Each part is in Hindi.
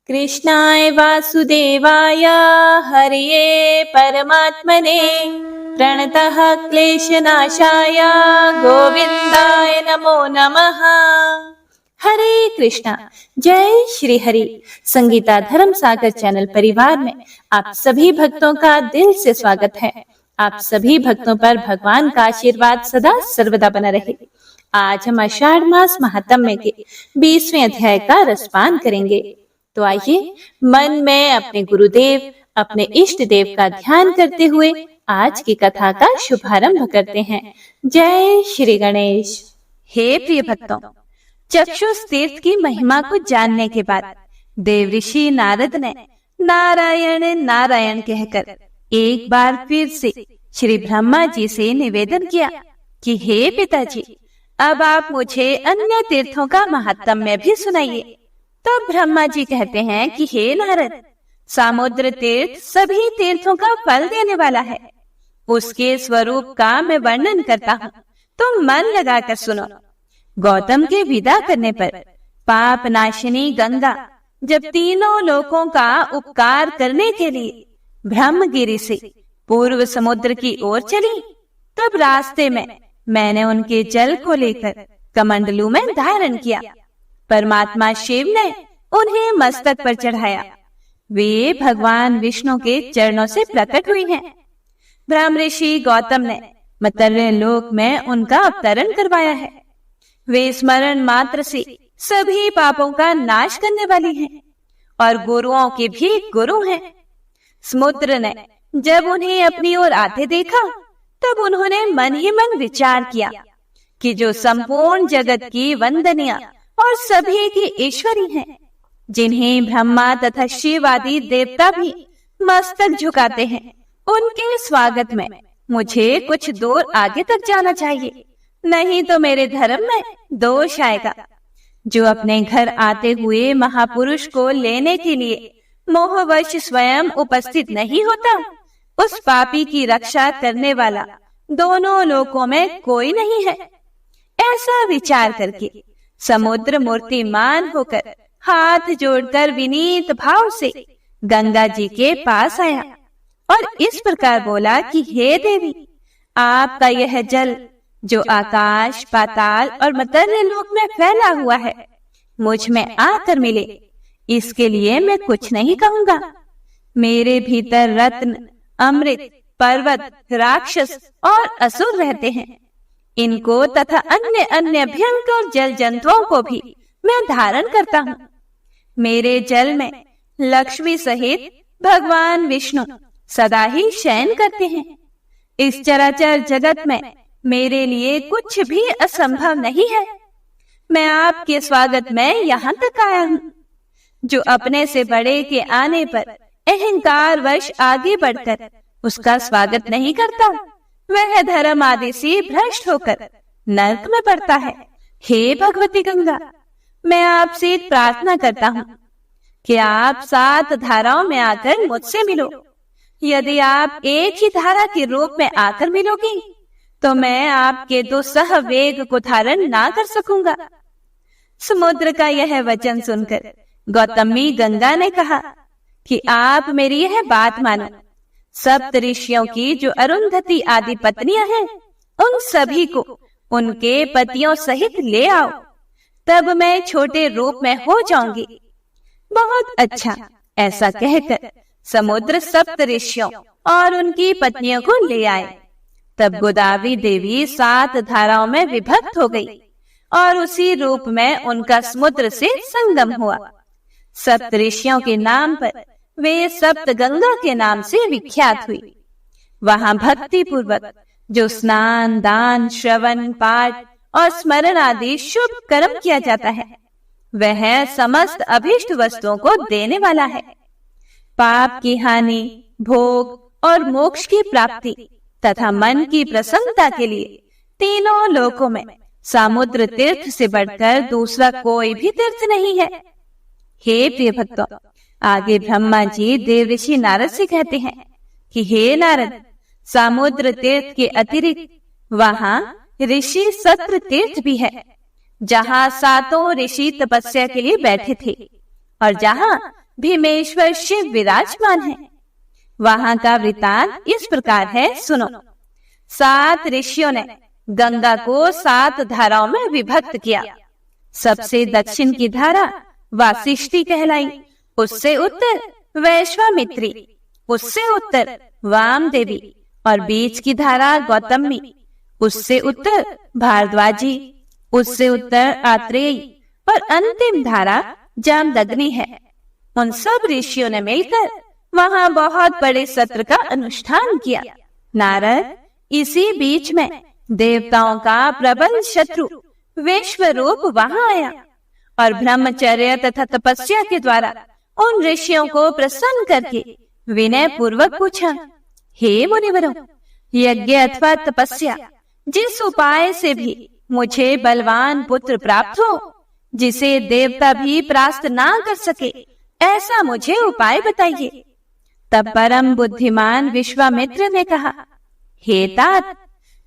कृष्णाय वासुदेवाय हरये परमात्मने प्रणतः क्लेशनाशाय गोविंदाय नमो नमः। हरे कृष्णा। जय श्री हरि। संगीता धर्म सागर चैनल परिवार में आप सभी भक्तों का दिल से स्वागत है। आप सभी भक्तों पर भगवान का आशीर्वाद सदा सर्वदा बना रहे। आज हम आषाढ़ मास महात्म्य के 20वें अध्याय का रसपान करेंगे। तो आइए मन में अपने गुरुदेव, अपने इष्ट देव का ध्यान करते हुए आज की कथा का शुभारंभ करते हैं। जय श्री गणेश। हे प्रिय भक्तों, चक्षुष तीर्थ की महिमा को जानने के बाद देवऋषि नारद ने नारायण नारायण कहकर एक बार फिर से श्री ब्रह्मा जी से निवेदन किया कि हे पिताजी, अब आप मुझे अन्य तीर्थों का महात्म्य भी सुनाइए। तो ब्रह्मा जी कहते हैं कि हे नारद, समुद्र तीर्थ सभी तीर्थों का फल देने वाला है। उसके स्वरूप का मैं वर्णन करता हूँ, तो मन लगाकर सुनो। गौतम के विदा करने पर पाप नाशिनी गंगा जब तीनों लोकों का उपकार करने के लिए ब्रह्मगिरि से पूर्व समुद्र की ओर चली, तब रास्ते में मैंने उनके जल को लेकर कमंडलू में धारण किया। परमात्मा शिव ने उन्हें मस्तक पर चढ़ाया। वे भगवान विष्णु के चरणों से प्रकट हुई हैं। ब्रह्म ऋषि गौतम ने मर्त्य लोक में उनका अवतरण करवाया है। वे स्मरण मात्र से सभी पापों का नाश करने वाली हैं और गुरुओं के भी गुरु हैं। समुद्र ने जब उन्हें अपनी ओर आते देखा, तब उन्होंने मन ही मन विचार किया कि जो संपूर्ण जगत की वंदनीय और सभी की ईश्वरी हैं, जिन्हें ब्रह्मा तथा शिव आदि देवता भी मस्तक झुकाते हैं, उनके स्वागत में मुझे कुछ दूर आगे तक जाना चाहिए, नहीं तो मेरे धर्म में दोष आएगा। जो अपने घर आते हुए महापुरुष को लेने के लिए मोहवश स्वयं उपस्थित नहीं होता, उस पापी की रक्षा करने वाला दोनों लोकों में कोई नहीं है। ऐसा विचार करके समुद्र मूर्तिमान होकर हाथ जोड़कर विनीत भाव से गंगा जी के पास आया और इस प्रकार बोला कि हे देवी, आपका यह जल जो आकाश, पाताल और मर्त्य लोक में फैला हुआ है, मुझ में आकर मिले। इसके लिए मैं कुछ नहीं कहूंगा। मेरे भीतर रत्न, अमृत, पर्वत, राक्षस और असुर रहते हैं। इनको तथा अन्य अन्य भयंकर जल जंतुओं को भी मैं धारण करता हूँ। मेरे जल में लक्ष्मी सहित भगवान विष्णु सदा ही शयन करते हैं। इस चराचर जगत में मेरे लिए कुछ भी असंभव नहीं है। मैं आपके स्वागत में यहाँ तक आया हूँ। जो अपने से बड़े के आने पर अहंकार वश आगे बढ़कर उसका स्वागत नहीं करता, वह धर्म आदि से भ्रष्ट होकर नरक में पड़ता है। हे भगवती गंगा, मैं आपसे प्रार्थना करता हूँ कि आप 7 धाराओं में आकर मुझसे मिलो। यदि आप एक ही धारा के रूप में आकर मिलोगी, तो मैं आपके दुस्सह वेग को धारण ना कर सकूंगा। समुद्र का यह वचन सुनकर गौतमी गंगा ने कहा कि आप मेरी यह बात मानो। सप्त ऋषियों की जो अरुंधति आदि पत्नियां हैं, उन सभी को उनके पतियों सहित ले आओ, तब मैं छोटे रूप में हो जाऊंगी। बहुत अच्छा। ऐसा कहकर समुद्र सप्त ऋषियों और उनकी पत्नियों को ले आए। तब गोदावरी देवी 7 धाराओं में विभक्त हो गई और उसी रूप में उनका समुद्र से संगम हुआ। सप्त ऋषियों के नाम पर वे सप्त गंगा के नाम से विख्यात हुई। वहां भक्ति पूर्वक जो स्नान, दान, श्रवण, पाठ और स्मरण आदि शुभ कर्म किया जाता है, वह समस्त अभीष्ट वस्तुओं को देने वाला है। पाप की हानि, भोग और मोक्ष की प्राप्ति तथा मन की प्रसन्नता के लिए तीनों लोकों में समुद्र तीर्थ से बढ़कर दूसरा कोई भी तीर्थ नहीं है। हे प्रिय भक्तों, आगे ब्रह्मा जी देवऋषि नारद से कहते हैं कि हे नारद, समुद्र तीर्थ के अतिरिक्त वहां ऋषि सत्र तीर्थ भी है, जहाँ 7 ऋषि तपस्या के लिए बैठे थे और जहाँ भीमेश्वर शिव विराजमान है। वहां का वृतांत इस प्रकार है, सुनो। 7 ऋषियों ने गंगा को 7 धाराओं में विभक्त किया। सबसे दक्षिण की धारा वासिष्ठी कहलाई, उससे उत्तर वैश्वामित्री, उससे उत्तर वामदेवी, और बीच की धारा गौतमी, उससे उत्तर भारद्वाजी, उससे उत्तर आत्रेयी, और अंतिम धारा जामदग्नि है। उन सब ऋषियों ने मिलकर वहां बहुत बड़े सत्र का अनुष्ठान किया। नारद इसी बीच में देवताओं का प्रबल शत्रु विश्वरूप वहां आया और ब्रह्मचर्य तथा तपस्या के द्वारा उन ऋषियों को प्रसन्न करके विनय पूर्वक पूछा, हे मुनिवरों, यज्ञ अथवा तपस्या जिस उपाय से भी मुझे बलवान पुत्र प्राप्त हो, जिसे देवता भी परास्त ना कर सके, ऐसा मुझे उपाय बताइए। तब परम बुद्धिमान विश्वामित्र ने कहा, हे तात,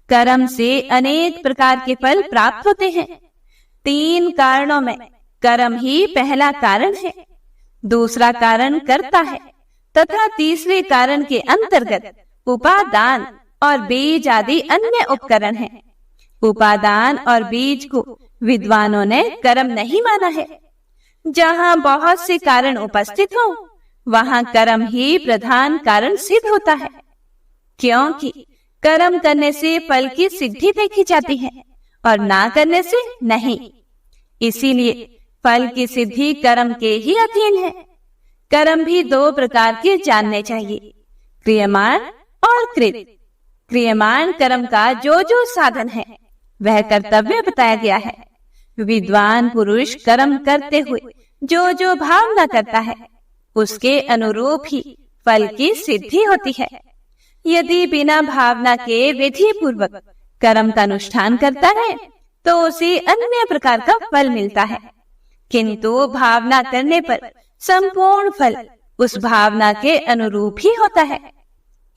कर्म से अनेक प्रकार के फल प्राप्त होते हैं। 3 कारणों में कर्म ही पहला कारण है, दूसरा कारण कर्ता है, तथा तीसरे कारण के अंतर्गत उपादान और बीज आदि अन्य उपकरण हैं। उपादान और बीज को विद्वानों ने कर्म नहीं माना है। जहाँ बहुत से कारण उपस्थित हो, वहाँ कर्म ही प्रधान कारण सिद्ध होता है, क्योंकि कर्म करने से फल की सिद्धि देखी जाती है और ना करने से नहीं। इसीलिए फल की सिद्धि कर्म के ही अधीन है। कर्म भी 2 प्रकार के जानने चाहिए, क्रियमाण और कृत। क्रियमाण कर्म का जो जो साधन है वह कर्तव्य बताया गया है। विद्वान पुरुष कर्म करते हुए जो जो भावना करता है उसके अनुरूप ही फल की सिद्धि होती है। यदि बिना भावना के विधि पूर्वक कर्म का अनुष्ठान करता है तो उसे अन्य प्रकार का फल मिलता है, किंतु भावना करने पर संपूर्ण फल उस भावना के अनुरूप ही होता है।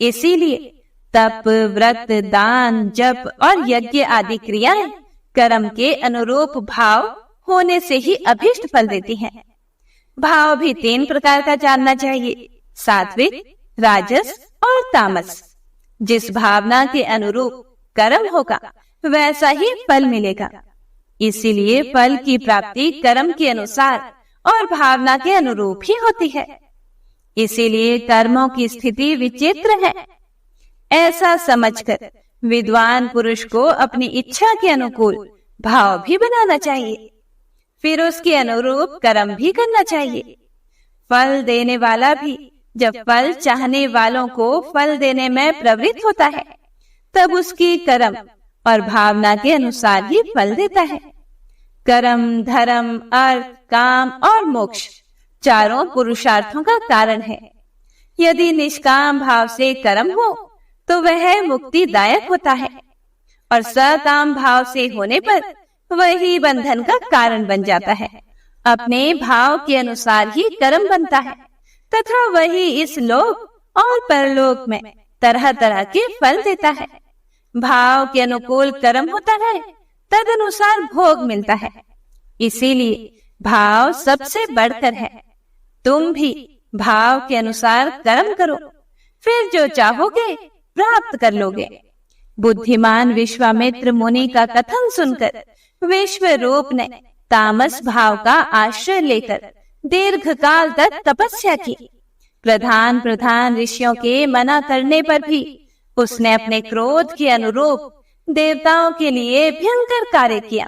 इसीलिए तप, व्रत, दान, जप और यज्ञ आदि क्रियाएं कर्म के अनुरूप भाव होने से ही अभीष्ट फल देती हैं। भाव भी 3 प्रकार का जानना चाहिए, सात्विक, राजस और तामस। जिस भावना के अनुरूप कर्म होगा वैसा ही फल मिलेगा। इसीलिए फल की प्राप्ति कर्म के अनुसार और भावना के अनुरूप ही होती है। इसीलिए कर्मों की स्थिति विचित्र है। ऐसा समझकर विद्वान पुरुष को अपनी इच्छा के अनुकूल भाव भी बनाना चाहिए, फिर उसके अनुरूप कर्म भी करना चाहिए। फल देने वाला भी जब फल चाहने वालों को फल देने में प्रवृत्त होता है, तब उसकी कर्म और भावना के अनुसार ही फल देता है। कर्म, धर्म, अर्थ, काम और मोक्ष 4 पुरुषार्थों का कारण है। यदि निष्काम भाव से कर्म हो तो वह मुक्तिदायक होता है, और सकाम भाव से होने पर वही बंधन का कारण बन जाता है। अपने भाव के अनुसार ही कर्म बनता है तथा वही इस लोक और परलोक में तरह तरह के फल देता है। भाव के अनुकूल कर्म होता है, तद अनुसार भोग मिलता है। इसीलिए भाव सबसे बढ़कर है। तुम भी भाव के अनुसार कर्म करो, फिर जो चाहोगे प्राप्त कर लोगे। बुद्धिमान विश्वामित्र मुनि का कथन सुनकर विश्वरूप ने तामस भाव का आश्रय लेकर दीर्घ काल तक तपस्या की। प्रधान ऋषियों के मना करने पर भी उसने अपने क्रोध के अनुरूप देवताओं के लिए भयंकर कार्य किया।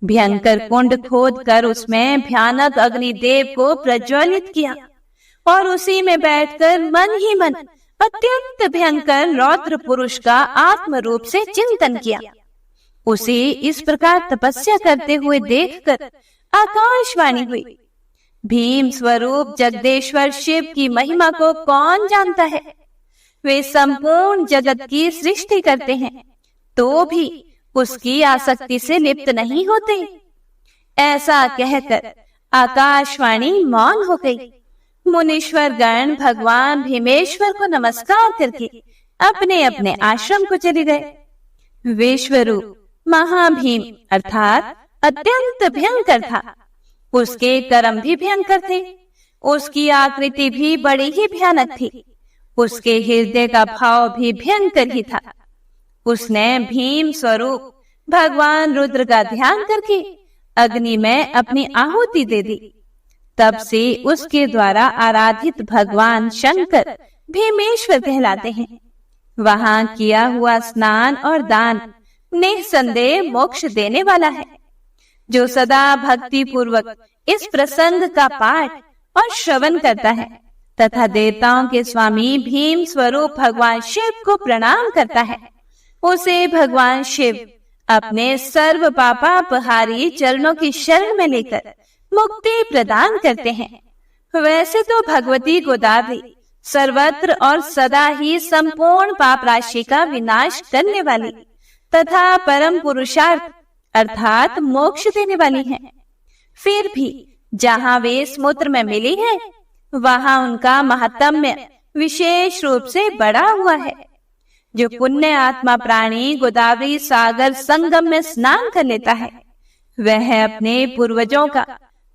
भयंकर कुंड खोद कर उसमें भयानक अग्निदेव को प्रज्वलित किया और उसी में बैठकर मन ही मन अत्यंत भयंकर रौद्र पुरुष का आत्म रूप से चिंतन किया। उसे इस प्रकार तपस्या करते हुए देखकर आकाशवाणी हुई, भीम स्वरूप जगदेश्वर शिव की महिमा को कौन जानता है। वे संपूर्ण जगत की सृष्टि करते हैं तो भी उसकी आसक्ति से लिप्त नहीं होते। ऐसा कहकर आकाशवाणी मौन हो गई। मुनीश्वर गण भगवान भीमेश्वर को नमस्कार करके अपने अपने आश्रम को चले गए। विश्वरूप महाभीम अर्थात अत्यंत भयंकर था। उसके कर्म भी भयंकर थे। उसकी आकृति भी बड़ी ही भयानक थी। उसके हृदय का भाव भी भयंकर ही था। उसने भीम स्वरूप भगवान रुद्र का ध्यान करके अग्नि में अपनी आहुति दे दी। तब से उसके द्वारा आराधित भगवान शंकर भीमेश्वर कहलाते हैं। वहां किया हुआ स्नान और दान निसंदेह मोक्ष देने वाला है। जो सदा भक्ति पूर्वक इस प्रसंग का पाठ और श्रवण करता है तथा देवताओं के स्वामी भीम स्वरूप भगवान शिव को प्रणाम करता है, उसे भगवान शिव अपने सर्व पापापहारी चरणों की शरण में लेकर मुक्ति प्रदान करते हैं। वैसे तो भगवती गोदावरी सर्वत्र और सदा ही संपूर्ण पाप राशि का विनाश करने वाली तथा परम पुरुषार्थ अर्थात मोक्ष देने वाली हैं। फिर भी जहाँ वे समुद्र में मिली है, वहाँ उनका महात्म्य विशेष रूप से बढ़ा हुआ है। जो पुण्य आत्मा प्राणी गोदावरी सागर संगम में स्नान कर लेता है, वह अपने पूर्वजों का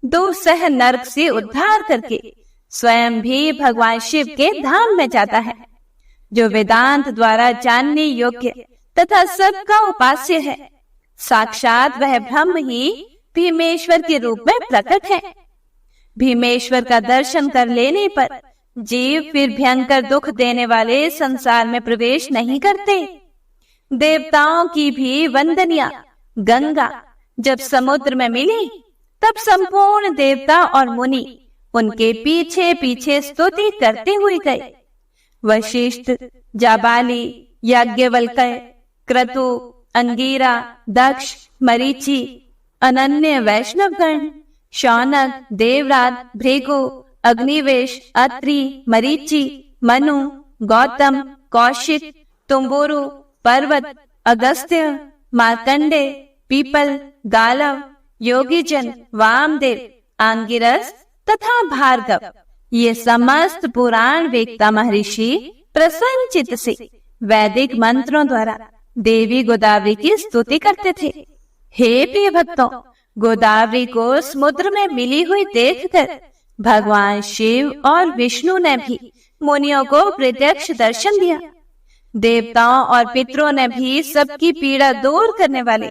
दुस्सह नरक से उद्धार करके स्वयं भी भगवान शिव के धाम में जाता है। जो वेदांत द्वारा जानने योग्य तथा सबका उपास्य है, साक्षात वह ब्रह्म ही भीमेश्वर के रूप में प्रकट है। भीमेश्वर का दर्शन कर लेने पर जीव फिर भयंकर दुख देने वाले संसार में प्रवेश नहीं करते। देवताओं की भी वंदनिया गंगा जब समुद्र में मिली, तब संपूर्ण देवता और मुनि उनके पीछे पीछे स्तुति करते हुए गए। वशिष्ठ, जाबाली, याज्ञवल्क्य, क्रतु, अंगीरा, दक्ष, मरीचि, अनन्य वैष्णवगण, शौनक, देवराज, भृगु, अग्निवेश, अत्रि, मरीचि, मनु, गौतम, कौशिक, तुम्बुरु, पर्वत, अगस्त्य, मार्कंडे, पीपल, गालव, योगीजन, वामदेव, आंगिरस तथा भार्गव, ये समस्त पुराण वेत्ता महर्षि प्रसन्न चित्त से वैदिक मंत्रों द्वारा देवी गोदावरी की स्तुति करते थे। हे प्रिय भक्तों, गोदावरी को समुद्र में मिली हुई देखकर भगवान शिव और विष्णु ने भी मुनियों को प्रत्यक्ष दर्शन दिया। देवताओं और पितरों ने भी सबकी पीड़ा दूर करने वाले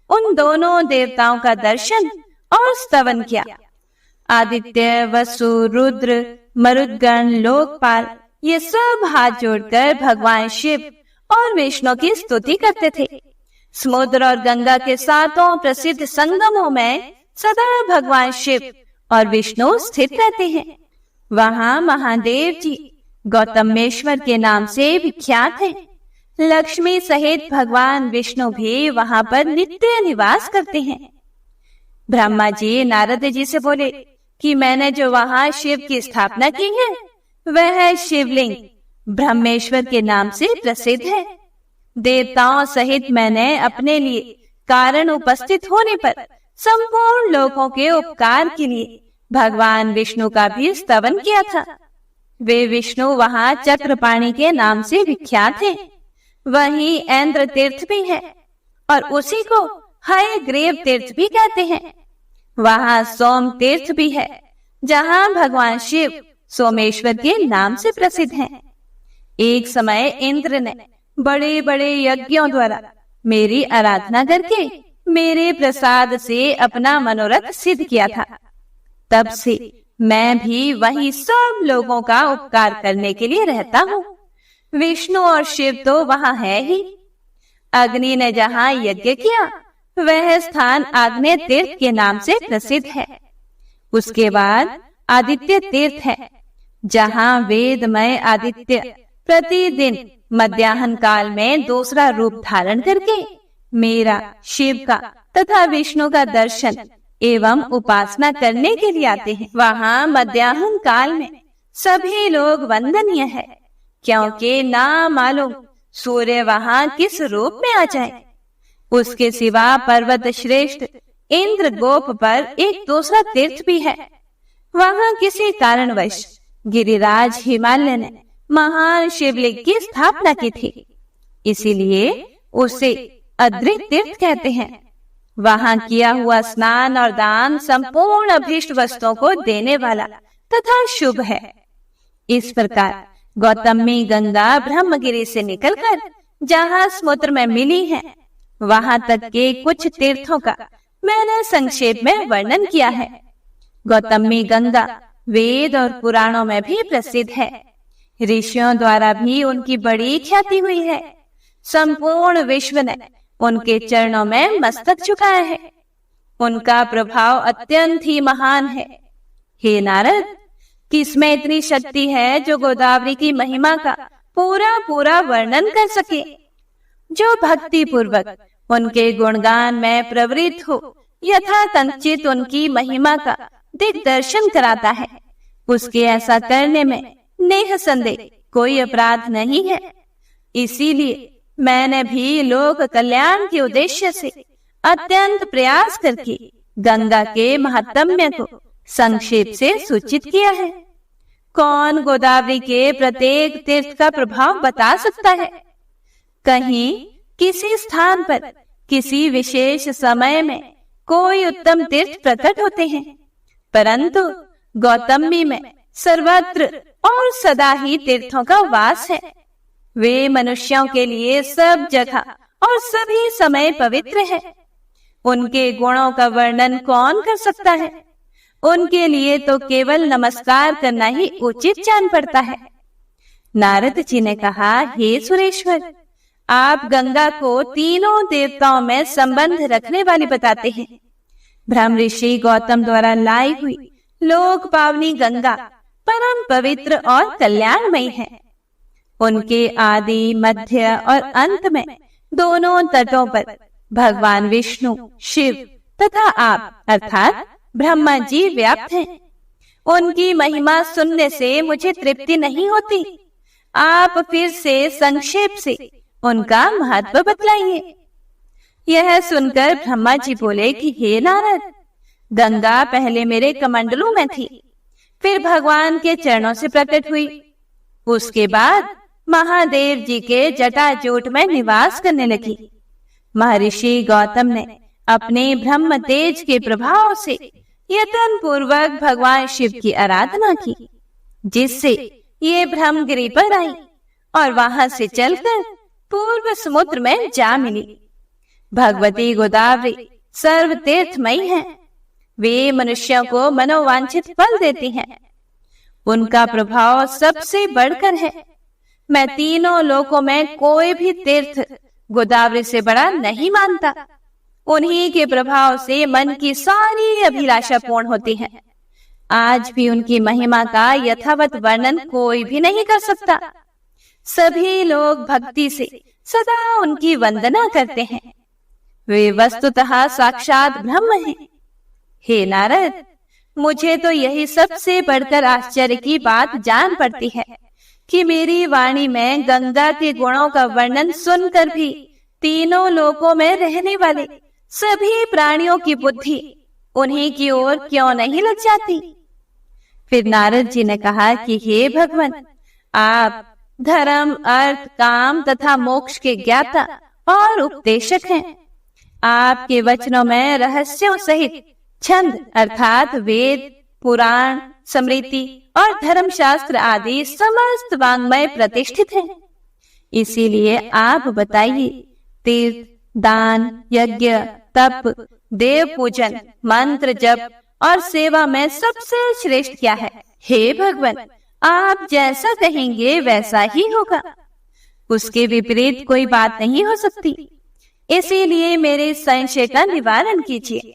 उन दोनों देवताओं का दर्शन और स्तवन किया। आदित्य, वसु, रुद्र, मरुद्गण, लोकपाल, ये सब हाथ जोड़कर भगवान शिव और विष्णु की स्तुति करते थे। समुद्र और गंगा के सातों प्रसिद्ध संगमों में सदा भगवान शिव और विष्णु स्थित रहते हैं। वहाँ महादेव जी गौतमेश्वर के नाम से विख्यात है। लक्ष्मी सहित भगवान विष्णु भी वहाँ पर नित्य निवास करते हैं। ब्रह्मा जी नारद जी से बोले कि मैंने जो वहाँ शिव की स्थापना की है, वह शिवलिंग ब्रह्मेश्वर के नाम से प्रसिद्ध है। देवताओं सहित मैंने अपने लिए कारण उपस्थित होने पर संपूर्ण लोगों के उपकार के लिए भगवान विष्णु का भी स्तवन किया था। वे विष्णु वहाँ चक्रपाणी के नाम से विख्यात हैं। वहीं इंद्र तीर्थ भी है और उसी को हयग्रीव तीर्थ भी कहते हैं। वहाँ सोम तीर्थ भी है, जहाँ भगवान शिव सोमेश्वर के नाम से प्रसिद्ध हैं। एक समय इंद्र ने बड़े बड़े यज्ञों द्वारा मेरी आराधना करके मेरे प्रसाद से अपना मनोरथ सिद्ध किया था। तब से मैं भी वही सब लोगों का उपकार करने के लिए रहता हूँ। विष्णु और शिव तो वहाँ है ही। अग्नि ने जहाँ यज्ञ किया, वह स्थान आग्नेय तीर्थ के नाम से प्रसिद्ध है। उसके बाद आदित्य तीर्थ है, जहाँ वेदमय आदित्य प्रतिदिन मध्याह्न काल में दूसरा रूप धारण करके मेरा, शिव का तथा विष्णु का दर्शन एवं उपासना करने के लिए आते हैं। वहाँ मध्याह्न काल में सभी लोग वंदनीय है, क्योंकि ना मालूम सूर्य वहाँ किस रूप में आ जाए। उसके सिवा पर्वत श्रेष्ठ इंद्र गोप पर एक दूसरा तीर्थ भी है। वहाँ किसी कारणवश गिरिराज हिमालय ने महान शिवलिंग की स्थापना की थी, इसीलिए उसे अद्रि तीर्थ कहते हैं। वहाँ किया हुआ स्नान और दान संपूर्ण अभीष्ट वस्तुओं को देने वाला तथा शुभ है। इस प्रकार गौतमी गंगा ब्रह्मगिरी से निकलकर जहाँ समुद्र में मिली है, वहां तक के कुछ तीर्थों का मैंने संक्षेप में वर्णन किया है। गौतमी गंगा वेद और पुराणों में भी प्रसिद्ध है। ऋषियों द्वारा भी उनकी बड़ी ख्याति हुई है। संपूर्ण विश्व ने उनके चरणों में मस्तक झुकाया है। उनका प्रभाव अत्यंत ही महान है। हे नारद, किसमें इतनी शक्ति है जो गोदावरी की महिमा का पूरा पूरा वर्णन कर सके? जो भक्ति पूर्वक उनके गुणगान में प्रवृत्त हो, यथा कंचित उनकी महिमा का दिग्दर्शन कराता है, उसके ऐसा करने में नेह संदेह कोई अपराध नहीं है। इसीलिए मैंने भी लोक कल्याण के उद्देश्य से अत्यंत प्रयास करके गंगा के महात्म्य को संक्षेप से सूचित किया है। कौन गोदावरी के प्रत्येक तीर्थ का प्रभाव बता सकता है? कहीं किसी स्थान पर किसी विशेष समय में कोई उत्तम तीर्थ प्रकट होते हैं, परंतु गौतमी में सर्वत्र और सदा ही तीर्थों का वास है। वे मनुष्यों के लिए सब जगह और सभी समय पवित्र है। उनके गुणों का वर्णन कौन कर सकता है? उनके लिए तो केवल नमस्कार करना ही उचित जान पड़ता है। नारद जी ने कहा, हे सुरेश्वर, आप गंगा को तीनों देवताओं में संबंध रखने वाली बताते हैं। ब्रह्म ऋषि गौतम द्वारा लाई हुई लोक पावनी गंगा परम पवित्र और कल्याणमयी है। उनके आदि, मध्य और अंत में दोनों तटों पर भगवान विष्णु, शिव तथा आप अर्थात ब्रह्मा जी व्याप्त हैं। उनकी महिमा सुनने से मुझे तृप्ति नहीं होती। आप फिर से संक्षेप से उनका महत्व बतलाइए। यह सुनकर ब्रह्मा जी बोले कि हे नारद, गंगा पहले मेरे कमंडलों में थी, फिर भगवान के चरणों से प्रकट हुई। उसके बाद महादेव जी के जटाजूट में निवास करने लगी। महर्षि गौतम ने अपने ब्रह्म तेज के प्रभाव से यत्न पूर्वक भगवान शिव की आराधना की, जिससे ये ब्रह्मगिरी पर आई और वहां से चलकर पूर्व समुद्र में जा मिली। भगवती गोदावरी सर्व तीर्थमयी है। वे मनुष्यों को मनोवांछित फल देती हैं। उनका प्रभाव सबसे बढ़कर है। मैं तीनों लोकों में कोई भी तीर्थ गोदावरी से बड़ा नहीं मानता। उन्हीं के प्रभाव से मन की सारी अभिलाषा पूर्ण होती है। आज भी उनकी महिमा का यथावत वर्णन कोई भी नहीं कर सकता। सभी लोग भक्ति से सदा उनकी वंदना करते हैं। वे वस्तुतः साक्षात ब्रह्म हैं। हे नारद, मुझे तो यही सबसे बढ़कर आश्चर्य की बात जान पड़ती है कि मेरी वाणी में गंगा के गुणों का वर्णन सुनकर भी तीनों लोकों में रहने वाले सभी प्राणियों की बुद्धि उन्हीं की ओर क्यों नहीं लग जाती? फिर नारद जी ने कहा कि हे भगवान, आप धर्म, अर्थ, काम तथा मोक्ष के ज्ञाता और उपदेशक हैं। आपके वचनों में रहस्यों सहित छंद अर्थात वेद, पुराण, स्मृति और धर्मशास्त्र आदि समस्त वांग्मय प्रतिष्ठित हैं। इसीलिए आप बताइए, तीर्थ, दान, यज्ञ, तप, देव पूजन, मंत्र जप और सेवा में सबसे श्रेष्ठ क्या है? हे भगवान, आप जैसा कहेंगे वैसा ही होगा। उसके विपरीत कोई बात नहीं हो सकती। इसीलिए मेरे संशय का निवारण कीजिए।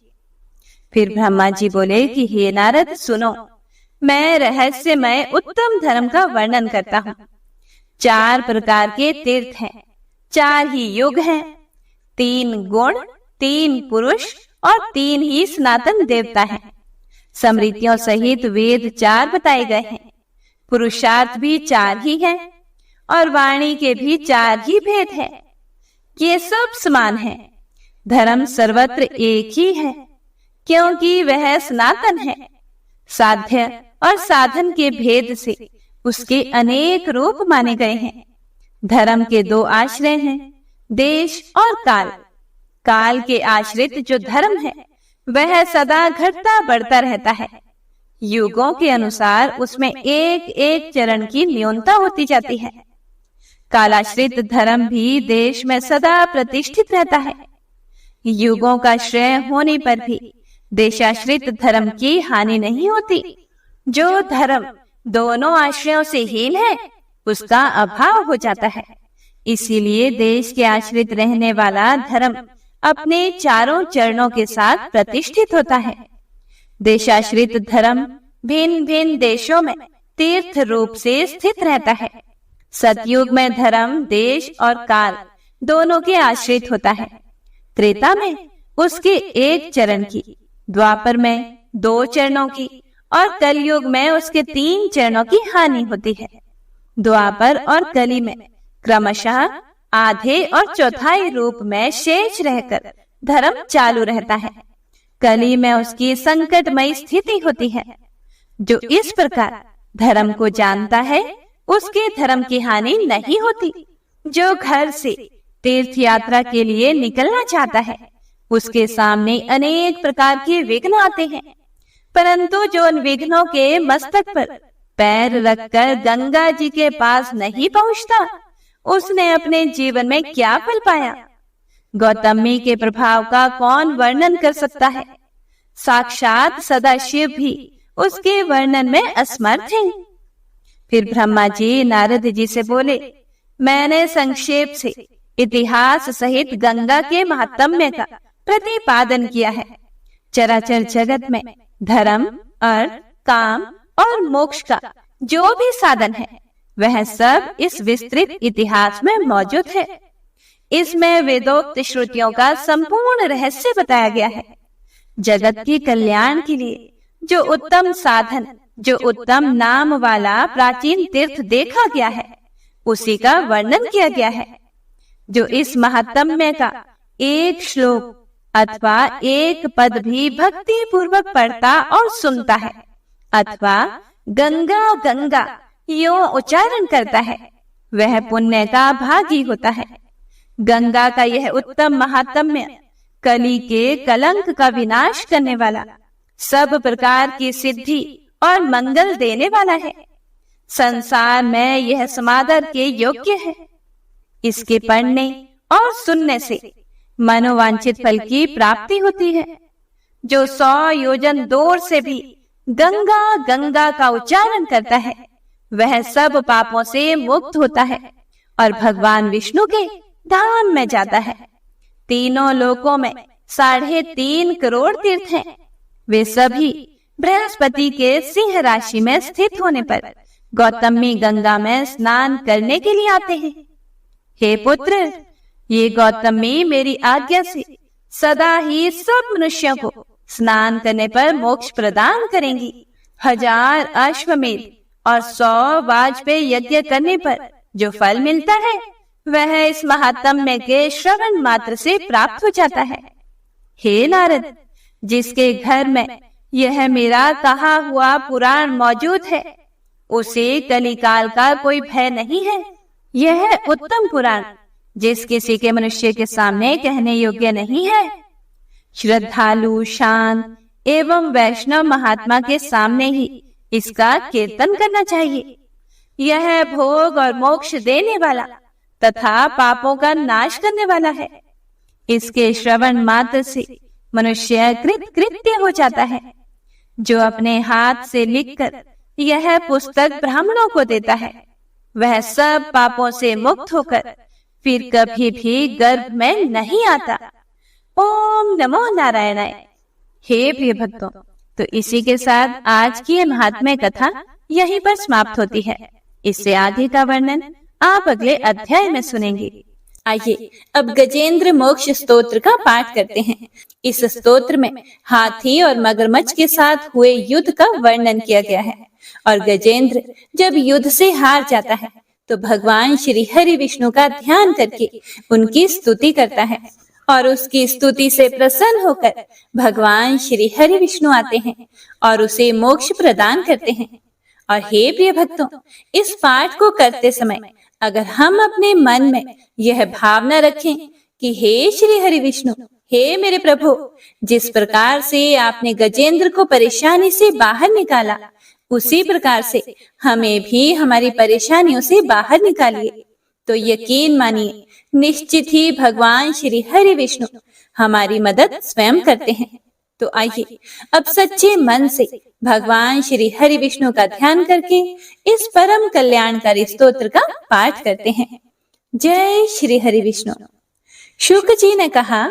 फिर ब्रह्मा जी बोले कि हे नारद, सुनो, मैं रहस्यमय उत्तम धर्म का वर्णन करता हूँ। 4 प्रकार के तीर्थ हैं, 4 ही युग हैं, 3 गुण, 3 पुरुष और 3 ही सनातन देवता हैं। स्मृतियों सहित वेद 4 बताए गए हैं। पुरुषार्थ भी 4 ही हैं और वाणी के भी 4 ही भेद हैं। ये सब समान है। धर्म सर्वत्र एक ही है, क्योंकि वह सनातन है। साध्य और साधन के भेद से उसके अनेक रूप माने गए हैं। धर्म के 2 आश्रय हैं, देश और काल। काल के आश्रित जो धर्म है वह सदा घटता बढ़ता रहता है, युगों के अनुसार उसमें एक एक चरण की न्यूनता होती जाती है। कालाश्रित धर्म भी देश में सदा प्रतिष्ठित रहता है। युगों का श्रेय होने पर भी देशाश्रित धर्म की हानि नहीं होती। जो धर्म दोनों आश्रयों से हीन है उसका अभाव हो जाता है। इसीलिए देश के आश्रित रहने वाला धर्म अपने चारों चरणों के साथ प्रतिष्ठित होता है। देशाश्रित धर्म भिन्न भिन्न देशों में तीर्थ रूप से स्थित रहता है। सतयुग में धर्म देश और काल दोनों के आश्रित होता है। त्रेता में उसके एक चरण की, द्वापर में 2 चरणों की और कलयुग में उसके 3 चरणों की हानि होती है। द्वापर और कली में क्रमशः आधे और चौथाई रूप में शेष रहकर धर्म चालू रहता है। कली में उसकी संकटमयी स्थिति होती है। जो इस प्रकार धर्म को जानता है उसके धर्म की हानि नहीं होती। जो घर से तीर्थ यात्रा के लिए निकलना चाहता है उसके सामने अनेक प्रकार के विघ्न आते हैं, परंतु जो उन विघ्नों के मस्तक पर पैर रखकर गंगा जी के पास नहीं पहुंचता उसने अपने जीवन में क्या फल पाया। गौतमी के प्रभाव का कौन वर्णन कर सकता है। साक्षात सदाशिव भी उसके वर्णन में असमर्थ हैं। फिर ब्रह्मा जी नारद जी से बोले, मैंने संक्षेप से इतिहास सहित गंगा के महात्म्य का प्रतिपादन किया है। चराचर जगत में धर्म, अर्थ, काम और मोक्ष का जो भी साधन है वह सब इस विस्तृत इतिहास में मौजूद है। इसमें वेदोक्त श्रुतियों का संपूर्ण रहस्य बताया गया है। जगत के कल्याण के लिए जो उत्तम साधन, जो उत्तम नाम वाला प्राचीन तीर्थ देखा गया है उसी का वर्णन किया गया है। जो इस महात्म्य का एक श्लोक अथवा एक पद भी भक्ति पूर्वक पढ़ता और सुनता है अथवा गंगा गंगा यूं उच्चारण करता है वह पुण्य का भागी होता है। गंगा का यह उत्तम महात्म्य कली के कलंक का विनाश करने वाला, सब प्रकार की सिद्धि और मंगल देने वाला है। संसार में यह समादर के योग्य है। इसके पढ़ने और सुनने से मनोवांछित फल की प्राप्ति होती है। जो 100 योजन दूर से भी गंगा गंगा का उच्चारण करता है वह सब पापों से मुक्त होता है और भगवान विष्णु के धाम में जाता है। तीनों लोकों में 3.5 करोड़ तीर्थ हैं। वे सभी बृहस्पति के सिंह राशि में स्थित होने पर गौतमी गंगा में स्नान करने के लिए आते हैं। हे पुत्र, ये गौतमी मेरी आज्ञा से सदा ही सब मनुष्यों को स्नान करने पर मोक्ष प्रदान करेंगी। 1000 अश्वमेध और 100 वाजपेयी यज्ञ करने पर जो फल मिलता है वह इस महात्म्य के श्रवण मात्र से प्राप्त हो जाता है। हे नारद, जिसके घर में यह मेरा कहा हुआ पुराण मौजूद है उसे कलिकाल का कोई भय नहीं है। यह उत्तम पुराण जिस किसी के मनुष्य के सामने कहने योग्य नहीं है, श्रद्धालु, शांत एवं वैष्णव महात्मा के सामने ही इसका कीर्तन करना चाहिए। यह भोग और मोक्ष देने वाला तथा पापों का नाश करने वाला है। इसके श्रवण मात्र से मनुष्य कृत्य हो जाता है। जो अपने हाथ से लिखकर यह पुस्तक ब्राह्मणों को देता है वह सब पापों से मुक्त होकर फिर कभी भी गर्भ में नहीं आता। ओम नमो नारायणाय। हे प्रिय भक्तों, तो इसी के साथ आज की महात्म्य कथा यहीं पर समाप्त होती है। इससे आगे का वर्णन आप अगले अध्याय में सुनेंगे। आइए अब गजेंद्र मोक्ष स्तोत्र का पाठ करते हैं। इस स्तोत्र में हाथी और मगरमच्छ के साथ हुए युद्ध का वर्णन किया गया है और गजेंद्र जब युद्ध से हार जाता है तो भगवान श्री हरि विष्णु का ध्यान करके उनकी स्तुति करता है और उसकी स्तुति से प्रसन्न होकर भगवान श्री हरि विष्णु आते हैं और उसे मोक्ष प्रदान करते हैं। और हे प्रिय भक्तों, इस पाठ को करते समय अगर हम अपने मन में यह भावना रखें कि हे श्री हरि विष्णु, हे मेरे प्रभु, जिस प्रकार से आपने गजेंद्र को परेशानी से बाहर निकाला, उसी प्रकार से हमें भी हमारी परेशानियों से बाहर निकालिए। तो यकीन मानिए, निश्चित ही भगवान श्री हरि विष्णु हमारी मदद स्वयं करते हैं। तो आइए अब सच्चे मन से भगवान श्री हरि विष्णु का ध्यान करके इस परम कल्याणकारी स्तोत्र का पाठ करते हैं। जय श्री हरि विष्णु। शुक जी ने कहा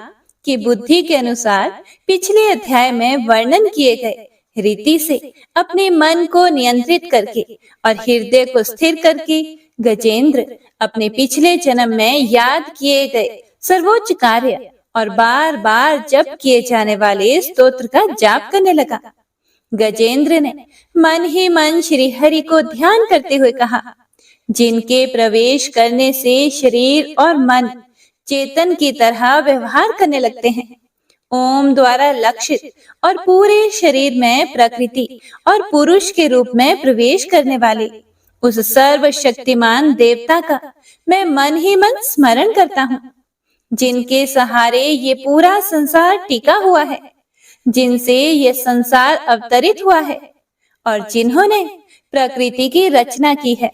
कि बुद्धि के अनुसार पिछले अध्याय में वर्णन किए गए रीति से अपने मन को नियंत्रित करके और हृदय को स्थिर करके गजेंद्र अपने पिछले जन्म में याद किए गए सर्वोच्च कार्य और बार बार जप किए जाने वाले स्तोत्र का जाप करने लगा। गजेंद्र ने मन ही मन श्री हरि को ध्यान करते हुए कहा, जिनके प्रवेश करने से शरीर और मन चेतन की तरह व्यवहार करने लगते हैं, ओम द्वारा लक्षित और पूरे शरीर में प्रकृति और पुरुष के रूप में प्रवेश करने वाले उस सर्वशक्तिमान देवता का मैं मन ही मन स्मरण करता हूँ, जिनके सहारे ये पूरा संसार टिका हुआ है, जिनसे ये संसार अवतरित हुआ है और जिन्होंने प्रकृति की रचना की है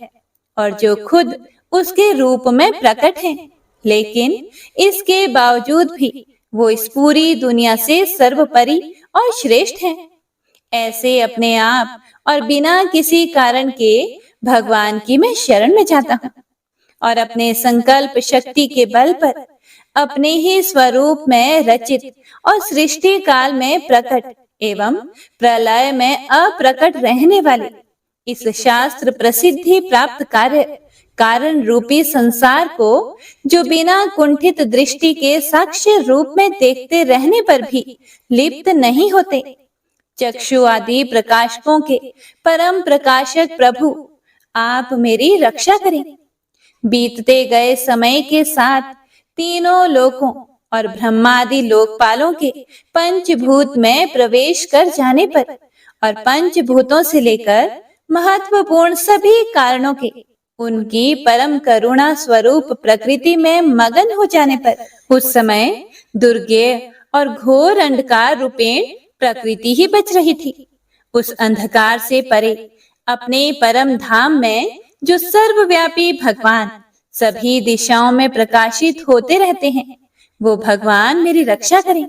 और जो खुद उसके रूप में प्रकट हैं, लेकिन इसके बावजूद भी वो इस पूरी दुनिया से सर्वोपरि और श्रेष्ठ हैं। ऐसे अपने आप और बिना किसी कारण के भगवान की मैं शरण में जाता हूँ और अपने संकल्प शक्ति के बल पर अपने ही स्वरूप में रचित और सृष्टि काल में प्रकट एवं प्रलय में अप्रकट रहने वाले इस शास्त्र प्रसिद्धि प्राप्त कार्य कारण रूपी संसार को, जो बिना कुंठित दृष्टि के साक्ष्य रूप में देखते रहने पर भी लिप्त नहीं होते, चक्षु आदि प्रकाशकों के परम प्रकाशक प्रभु, आप मेरी रक्षा करें। बीतते गए समय के साथ तीनों लोकों और ब्रह्मादि लोकपालों के पंचभूत में प्रवेश कर जाने पर और पंचभूतों से लेकर महत्वपूर्ण सभी कारणों के उनकी परम करुणा स्वरूप प्रकृति में मगन हो जाने पर उस समय दुर्गेय और घोर अंधकार रूपेण प्रकृति ही बच रही थी। उस अंधकार से परे अपने परम धाम में जो सर्वव्यापी भगवान सभी दिशाओं में प्रकाशित होते रहते हैं, वो भगवान मेरी रक्षा करें।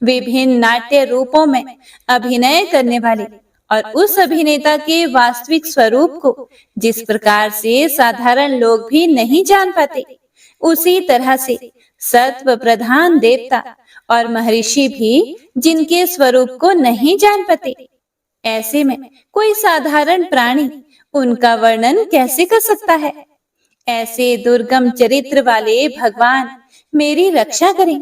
विभिन्न नाट्य रूपों में अभिनय करने वाले और उस अभिनेता के वास्तविक स्वरूप को जिस प्रकार से साधारण लोग भी नहीं जान पाते, उसी तरह से सत्व प्रधान देवता और महर्षि भी जिनके स्वरूप को नहीं जान पाते, ऐसे में कोई साधारण प्राणी उनका वर्णन कैसे कर सकता है। ऐसे दुर्गम चरित्र वाले भगवान मेरी रक्षा करें।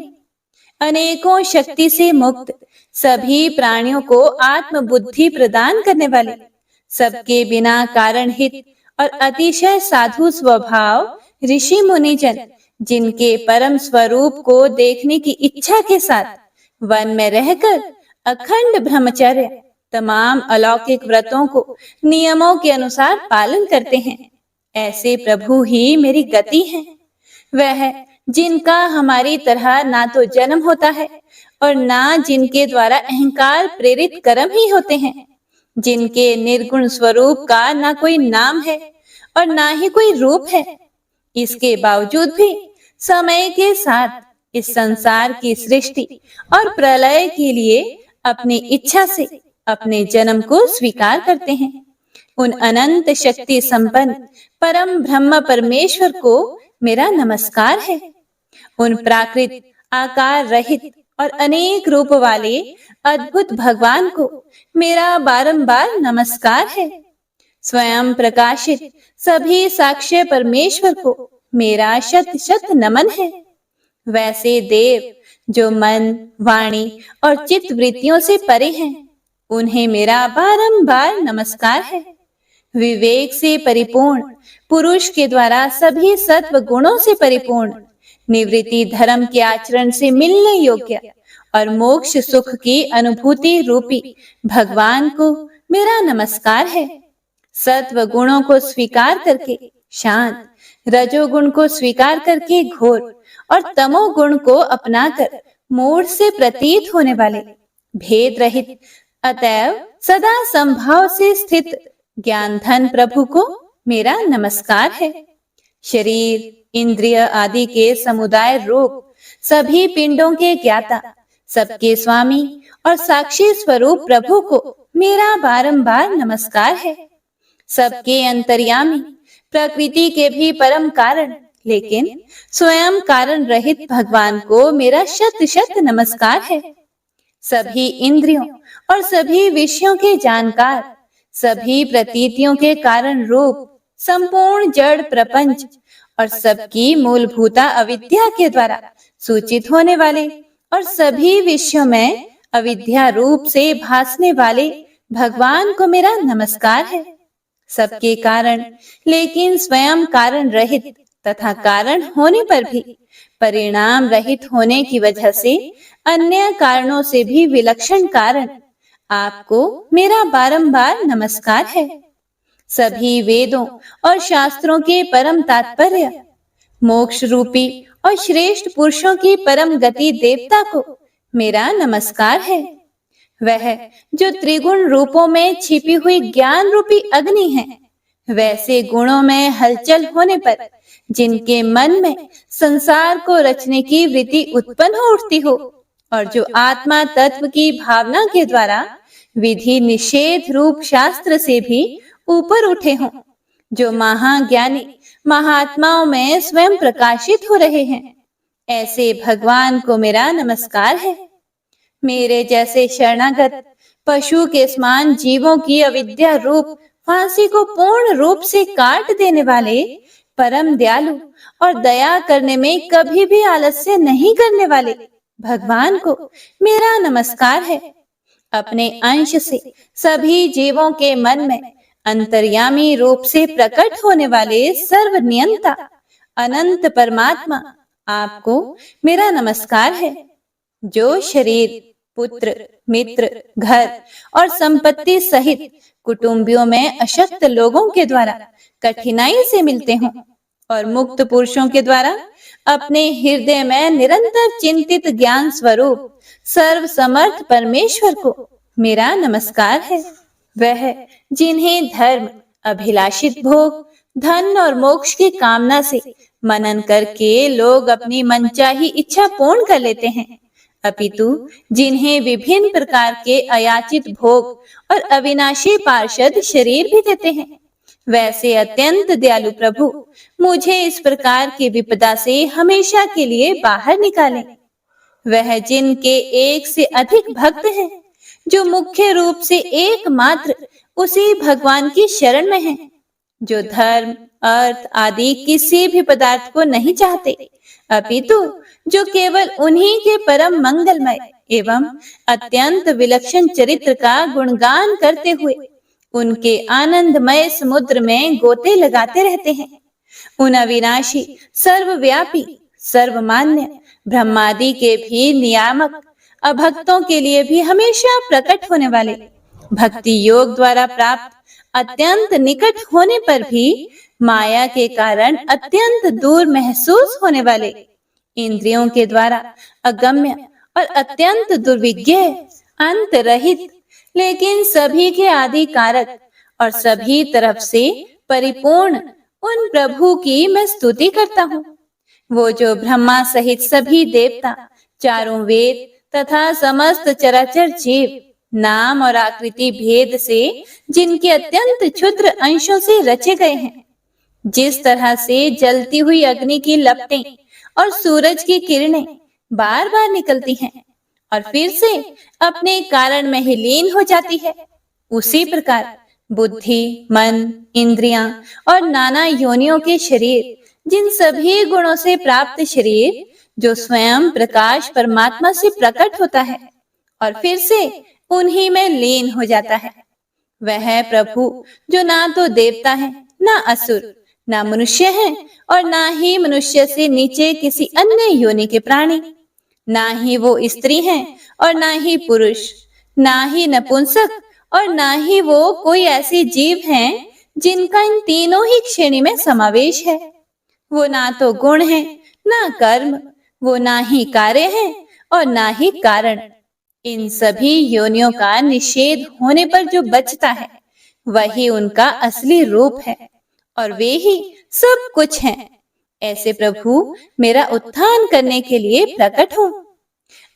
अनेकों शक्ति से मुक्त सभी प्राणियों को आत्म बुद्धि प्रदान करने वाले, सबके बिना कारण हित और अतिशय साधु स्वभाव ऋषि मुनिजन, जिनके परम स्वरूप को देखने की इच्छा के साथ वन में रहकर अखंड ब्रह्मचर्य तमाम अलौकिक व्रतों को नियमों के अनुसार पालन करते हैं, ऐसे प्रभु ही मेरी गति है। वह जिनका हमारी तरह ना तो जन्म होता है और ना जिनके द्वारा अहंकार प्रेरित कर्म ही होते हैं, जिनके निर्गुण स्वरूप का ना कोई नाम है और ना ही कोई रूप है, इसके बावजूद भी समय के साथ इस संसार की सृष्टि और प्रलय के लिए अपनी इच्छा से अपने जन्म को स्वीकार करते हैं। उन अनंत शक्ति संपन्न परम ब्रह्म परमेश्वर को मेरा नमस्कार है। उन प्राकृत आकार रहित और अनेक रूप वाले अद्भुत भगवान को मेरा बारंबार नमस्कार है। स्वयं प्रकाशित सभी साक्ष्य परमेश्वर को मेरा शत शत नमन है। वैसे देव जो मन, वाणी और चित्त वृत्तियों से परे हैं, उन्हें मेरा बारंबार नमस्कार है। विवेक से परिपूर्ण पुरुष के द्वारा सभी सत्व गुणों से परिपूर्ण निवृत्ति धर्म के आचरण से मिलने योग्य और मोक्ष सुख की अनुभूति रूपी भगवान को मेरा नमस्कार है। सत्व गुणों को स्वीकार करके शांत, रजोगुण को स्वीकार करके घोर और तमोगुण को अपनाकर मूड से प्रतीत होने वाले, भेद रहित, अतएव सदा संभाव से स्थित ज्ञान धन प्रभु को मेरा नमस्कार है। शरीर, इंद्रिय आदि के समुदाय रूप सभी पिंडों के ज्ञाता, सबके स्वामी और साक्षी स्वरूप प्रभु को मेरा बारंबार नमस्कार है। सबके अंतर्यामी, प्रकृति के भी परम कारण, लेकिन स्वयं कारण रहित भगवान को मेरा शत शत नमस्कार है। सभी इंद्रियों और सभी विषयों के जानकार, सभी प्रतीतियों के कारण रूप संपूर्ण जड़ प्रपंच और सबकी मूलभूता अविद्या के द्वारा सूचित होने वाले और सभी विषयों में अविद्या रूप से भासने वाले भगवान को मेरा नमस्कार है। सबके कारण लेकिन स्वयं कारण रहित तथा कारण होने पर भी परिणाम रहित होने की वजह से अन्य कारणों से भी विलक्षण कारण आपको मेरा बारंबार नमस्कार है। सभी वेदों और शास्त्रों के परम तात्पर्य, मोक्ष रूपी और श्रेष्ठ पुरुषों की परम गति देवता को मेरा नमस्कार है। वह जो त्रिगुण रूपों में छिपी हुई ज्ञान रूपी अग्नि है, वैसे गुणों में हलचल होने पर जिनके मन में संसार को रचने की वृत्ति उत्पन्न हो उठती हो और जो आत्मा तत्व की भावना के द्वारा विधि निषेध रूप शास्त्र से भी ऊपर उठे हों, जो महाज्ञानी महात्माओं में स्वयं प्रकाशित हो रहे हैं, ऐसे भगवान को मेरा नमस्कार है। मेरे जैसे शरणागत पशु के समान जीवों की अविद्या रूप फांसी को पूर्ण रूप से काट देने वाले परम दयालु और दया करने में कभी भी आलस्य नहीं करने वाले भगवान को मेरा नमस्कार है। अपने अंश से सभी जीवों के मन में अंतर्यामी रूप से प्रकट होने वाले सर्वनियंता अनंत परमात्मा आपको मेरा नमस्कार है। जो शरीर, पुत्र, मित्र, घर और संपत्ति सहित कुटुंबियों में अशक्त लोगों के द्वारा कठिनाई से मिलते हों और मुक्त पुरुषों के द्वारा अपने हृदय में निरंतर चिंतित ज्ञान स्वरूप सर्व समर्थ परमेश्वर को मेरा नमस्कार है। वह जिन्हें धर्म, अभिलाषित भोग, धन और मोक्ष की कामना से मनन करके लोग अपनी मनचाही इच्छा पूर्ण कर लेते हैं, अपितु जिन्हें विभिन्न प्रकार के अयाचित भोग और अविनाशी पार्षद शरीर भी देते हैं, वैसे अत्यंत दयालु प्रभु मुझे इस प्रकार की विपदा से हमेशा के लिए बाहर निकालें। वह जिनके एक से अधिक भक्त हैं, जो मुख्य रूप से एकमात्र उसी भगवान की शरण में हैं, जो धर्म, अर्थ आदि किसी भी पदार्थ को नहीं चाहते, अपितु जो केवल उन्हीं के परम मंगलमय एवं अत्यंत विलक्षण चरित्र का गुणगान करते हुए उनके आनंदमय समुद्र में गोते लगाते रहते हैं। उन अविनाशी, सर्वव्यापी, सर्वमान्य ब्रह्मादि के भी नियामक अभक्तों के लिए भी हमेशा प्रकट होने वाले, भक्ति योग द्वारा प्राप्त अत्यंत निकट होने पर भी माया के कारण अत्यंत दूर महसूस होने वाले, इंद्रियों के द्वारा अगम्य और अत्यंत दुर्विज्ञ, अंत रहित, लेकिन सभी के आदि कारक और सभी तरफ से परिपूर्ण उन प्रभु की मैं स्तुति करता हूँ। वो जो ब्रह्मा सहित सभी देवता, चारों वेद तथा समस्त चराचर जीव नाम और आकृति भेद से जिनके अत्यंत क्षुद्र अंशों से रचे गए हैं, जिस तरह से जलती हुई अग्नि की लपटें और सूरज की किरणें बार बार निकलती हैं और फिर से अपने कारण में ही लीन हो जाती है, उसी प्रकार बुद्धि, मन, इंद्रियां और नाना योनियों के शरीर, जिन सभी गुणों से प्राप्त शरीर जो स्वयं प्रकाश परमात्मा से प्रकट होता है और फिर से उन्हीं में लीन हो जाता है, वह प्रभु जो ना तो देवता है, ना असुर, ना मनुष्य है और ना ही मनुष्य से नीचे किसी अन्य योनि के प्राणी, ना ही वो स्त्री हैं और ना ही पुरुष, ना ही नपुंसक और ना ही वो कोई ऐसी जीव हैं जिनका इन तीनों ही श्रेणी में समावेश है। वो ना तो गुण है, ना कर्म, वो ना ही कार्य है और ना ही कारण। इन सभी योनियों का निषेध होने पर जो बचता है वही उनका असली रूप है और वे ही सब कुछ हैं। ऐसे प्रभु मेरा उत्थान करने के लिए प्रकट हो।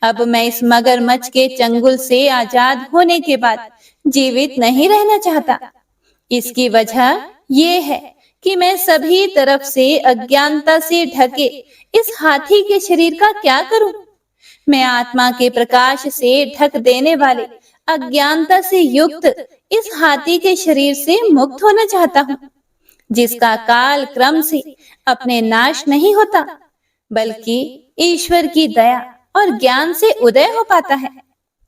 अब मैं इस मगरमच्छ के चंगुल से आजाद होने के बाद जीवित नहीं रहना चाहता। इसकी वजह ये है कि मैं सभी तरफ से अज्ञानता से ढके इस हाथी के शरीर का क्या करूं? मैं आत्मा के प्रकाश से ढक देने वाले अज्ञानता से युक्त इस हाथी के शरीर से मुक्त होना चाहता हूँ, जिसका काल क्रम से अपने नाश नहीं होता, बल्कि ईश्वर की दया और ज्ञान से उदय हो पाता है।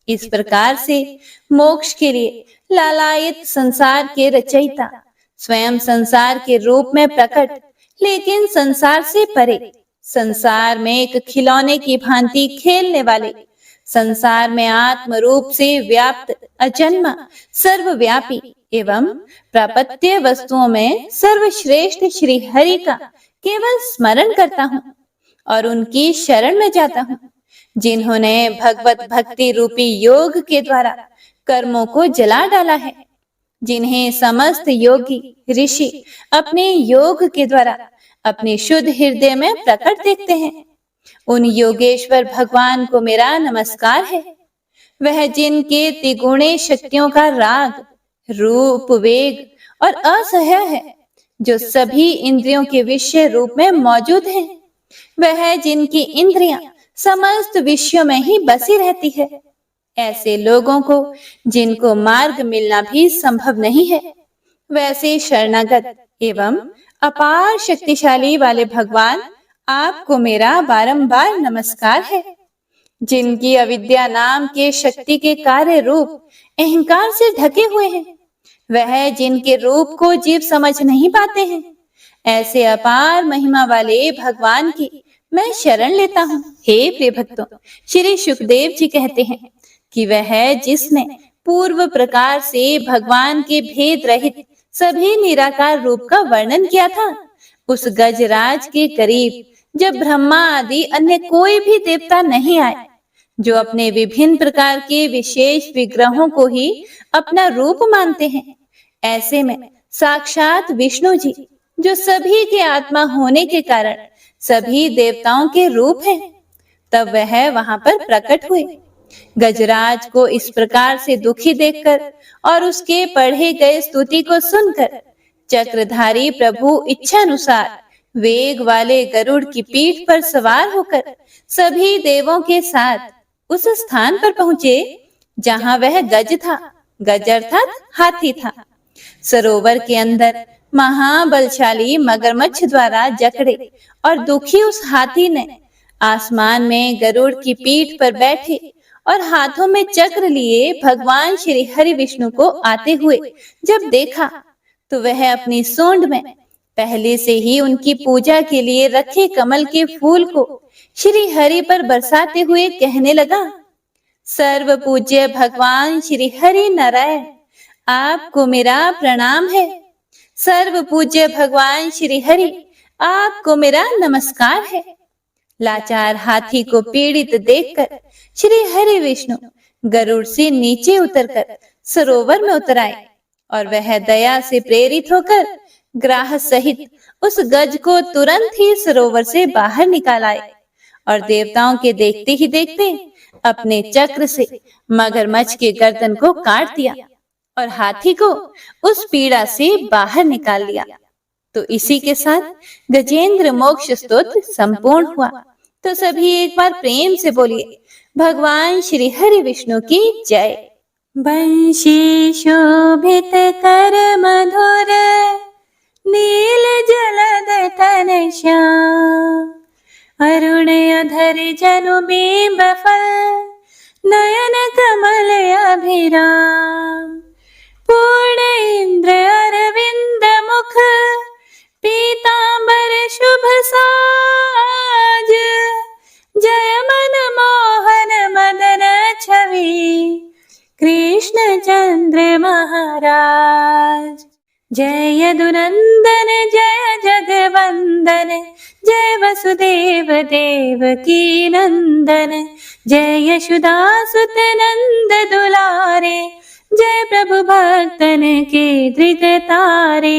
इस प्रकार से मोक्ष के लिए लालायित संसार के रचयिता स्वयं संसार के रूप में प्रकट, लेकिन संसार से परे, संसार में एक खिलौने की भांति खेलने वाले, संसार में आत्म रूप से व्याप्त अजन्मा सर्वव्यापी एवं प्रापत्य वस्तुओं में सर्वश्रेष्ठ श्री हरि का केवल स्मरण करता हूँ और उनकी शरण में जाता हूँ, जिन्होंने भगवत भक्ति रूपी योग के द्वारा कर्मों को जला डाला है, जिन्हें समस्त योगी ऋषि अपने योग के द्वारा अपने शुद्ध हृदय में प्रकट देखते हैं। उन योगेश्वर भगवान को मेरा नमस्कार है। वह जिनके त्रिगुणे शक्तियों का राग, रूप, वेग और असह्य है, जो सभी इंद्रियों के विषय रूप में मौजूद हैं। वह जिनकी इंद्रियां समस्त विषयों में ही बसी रहती है। ऐसे लोगों को जिनको मार्ग मिलना भी संभव नहीं है, वैसे शरणागत एवं अपार शक्तिशाली वाले भगवान आपको मेरा बारंबार नमस्कार है। जिनकी अविद्या नाम के शक्ति के कार्य रूप अहंकार से ढके हुए हैं, वह जिनके रूप को जीव समझ नहीं पाते हैं, ऐसे अपार महिमा वाले भगवान की मैं शरण लेता हूँ। हे प्रिय भक्तों, श्री सुखदेव जी कहते हैं कि वह जिसने पूर्व प्रकार से भगवान के भेद रहित सभी निराकार रूप का वर्णन किया था, उस गजराज के करीब जब ब्रह्मा आदि अन्य कोई भी देवता नहीं आए, जो अपने विभिन्न प्रकार के विशेष विग्रहों को ही अपना रूप मानते हैं, ऐसे में साक्षात विष्णु जी, जो सभी के आत्मा होने के कारण सभी देवताओं के रूप हैं, तब वह वहां पर प्रकट हुए। गजराज को इस प्रकार से दुखी देखकर और उसके पढ़े गए स्तुति को सुनकर चक्रधारी प्रभु इच्छानुसार वेग वाले गरुड़ की पीठ पर सवार होकर सभी देवों के साथ उस स्थान पर पहुंचे जहां वह गज था। गज अर्थात हाथी था। सरोवर के अंदर महाबलशाली मगरमच्छ द्वारा जकड़े और दुखी उस हाथी ने आसमान में गरुड़ की पीठ पर बैठे और हाथों में चक्र लिए भगवान श्री हरि विष्णु को आते हुए जब देखा, तो वह अपनी सूंड में पहले से ही उनकी पूजा के लिए रखे कमल के फूल को श्री हरि पर बरसाते हुए कहने लगा, सर्व पूज्य भगवान श्री हरि नारायण, आपको मेरा प्रणाम है। सर्व पूज्य भगवान श्री हरि, आपको मेरा नमस्कार है। लाचार हाथी को पीड़ित देखकर श्री हरि विष्णु गरुड़ से नीचे उतरकर सरोवर में उतर आए और वह दया से प्रेरित होकर ग्राह सहित उस गज को तुरंत ही सरोवर से बाहर निकाल आए और देवताओं के देखते ही देखते अपने चक्र से मगरमच्छ के गर्दन को काट दिया और हाथी को उस पीड़ा से बाहर निकाल लिया। तो इसी के साथ गजेंद्र मोक्ष स्तोत्र संपूर्ण हुआ। तो सभी एक बार प्रेम से बोलिए, भगवान श्री हरि विष्णु की जय। बंशी शोभित कर मधुर नील जलद तन श्याम, अरुण अधर जनु बिंब फल नयन कमल अभिराम, पूर्ण इंद्र अरविंद मुख पीतांबर शुभ साज, जय मन मोहन मदन छवि कृष्ण चंद्र महाराज। जय यदुनंदन जय जगवंदन, जय वसुदेव देवकी नंदन, जय यशोदासुत नंद दुलारे, जय प्रभु भक्तन के दृग तारे।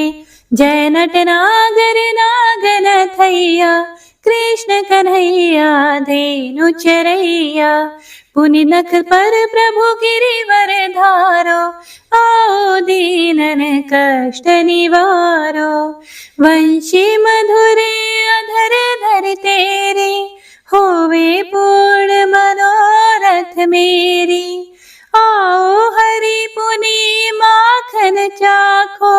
जय नटनागर नागन थैया, कृष्ण कन्हैया धेनु चरैया। पुनि नख पर प्रभु गिरिवर धारो, आओ दीनन कष्ट निवारो। वंशी मधुरे अधर धर तेरे, होवे पूर्ण मनोरथ मेरी। आओ हरि पुनि माखन चाखो,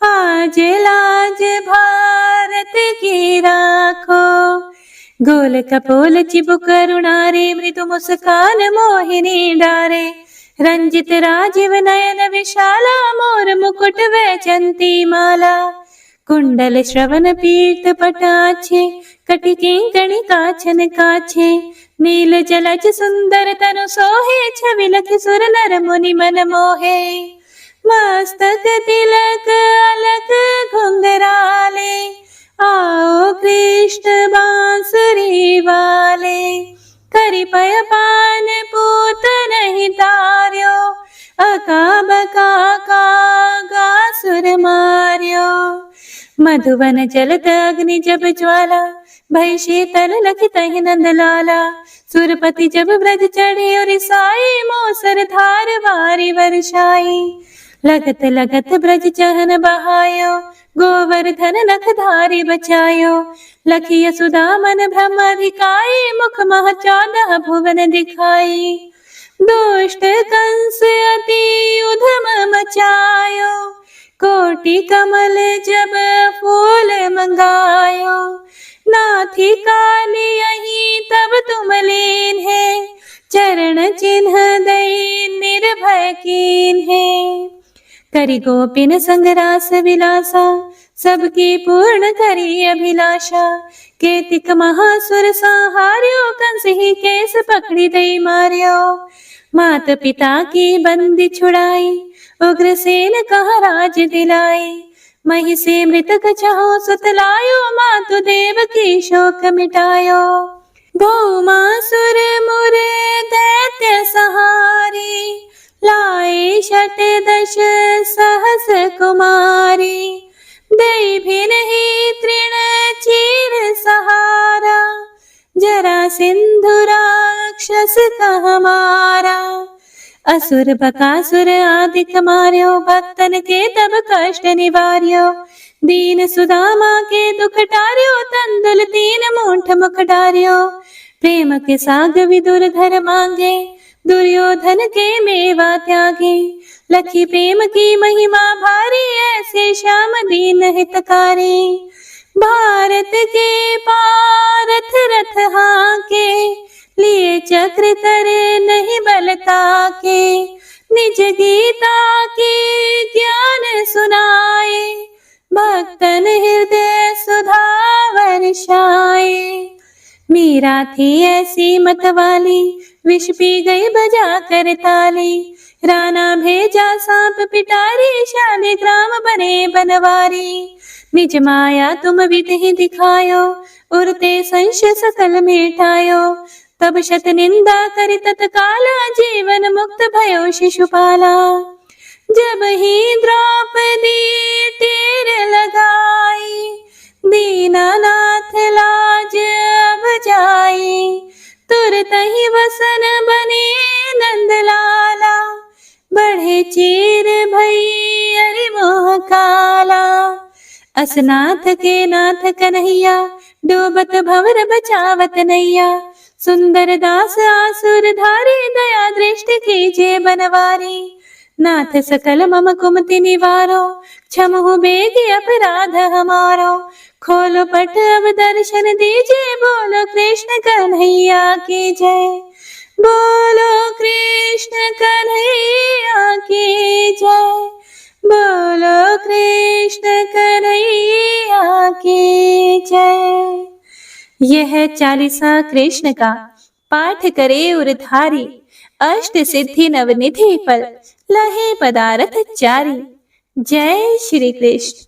आज लाज भारत की राखो। गोल कपोल चिबुक करुणारे, मृदु मुस्कान मोहिनी डारे। रंजित राजीव नयन विशाला, मोर मुकुट वैजंती माला। कुंडल श्रवण पीत पटाछे, कटि किंकणी काछन काछे। नील जलज सुंदर तनु सोहे, छवि लखि सुर नर मुनि मन मोहे। मस्तक तिलक अलक घुंघराले, आओ कृष्ण बांसुरी वाले। करि पय पान पूत नहीं तार्यो, अका बका का सुर मार्यो। मधुवन जलत अग्नि जब ज्वाला, भय शीतल लखि तहि नंद लाला। सुरपति जब ब्रज चढ़े और साई, मोसर धार वारी वर्षाई। लगत लगत ब्रज चहन बहायो, गोवर्धन नख धारी बचायो। लखी यशोदा मन ब्रह्म अधिकाई, मुख मह 14 भुवन दिखाई। दुष्ट कंस अति उधम मचायो, कोटि कमल जब फूल मंगायो। नाथी काली यही तब तुम लीन है, चरण चिन्ह दई निर्भय कीन है। करि गोपिन संग रास विलासा, सबकी पूर्ण करी अभिलाषा। केतिक महासुर संहार्यो, कंस ही केस पकड़ी दई मार्यो। मात पिता की बंदी छुड़ाई, उग्रसेन कहा राज दिलाई। मही से मृतक छहो सुत लायो, मातु देव की शोक मिटायो। भौमासुर मुरे दैत्य सहारी, लाए शत दश सहस कुमारी। दई भी नहीं तृण चीर सहारा, जरा सिंधु राक्षस कह मारा। असुर बकासुर आदिक मार्यो, भक्तन के तब कष्ट निवार्यो। दीन सुदामा के दुख टार्यो, तंदुल 3 मूठ मुख डार्यो। प्रेम के साग विदुर घर मांगे, दुर्योधन के मेवा त्यागे। लखी प्रेम की महिमा भारी, ऐसे श्याम दीन हितकारी। भारत के पारथ रथ हाके, लिए चक्र करे नहीं बलता के। निज गीता के ज्ञान सुनाए, भक्तन हृदय सुधा वर्षाए। मीरा थी ऐसी मतवाली, विष पी गई बजा कर ताली। राणा भेजा सांप पिटारी, शालिग्राम बने बनवारी। निज माया तुम विधि ही दिखायो, उरते संशय सकल मिटायो। तब शत निंदा करि तत्काला, जीवन मुक्त भयो शिशुपाला। जब ही द्रौपदी टेर लगाई, दीनानाथ लाज अब जाई। तुरत ही वसन बने नंदलाला, बढ़े चीर भई अरि मोह काला। असनाथ के नाथ कन्हैया, डूबत भंवर बचावत नैया। सुंदर दास आसुर धारी, दया दृष्टि कीजिए बनवारी। नाथ सकल मम कुमति निवारो, क्षमहु बेगी अपराध हमारो। खोलो पट अब दर्शन दीजिए, बोलो कृष्ण कन्हैया की जय। बोलो कृष्ण कन्हैया की जय। बोलो कृष्ण कन्हैया की जय। यह 40वां कृष्ण का पाठ करे उरधारी। अष्ट सिद्धि नवनिधि फल, लहे पदारथ चारी। जय श्री कृष्ण।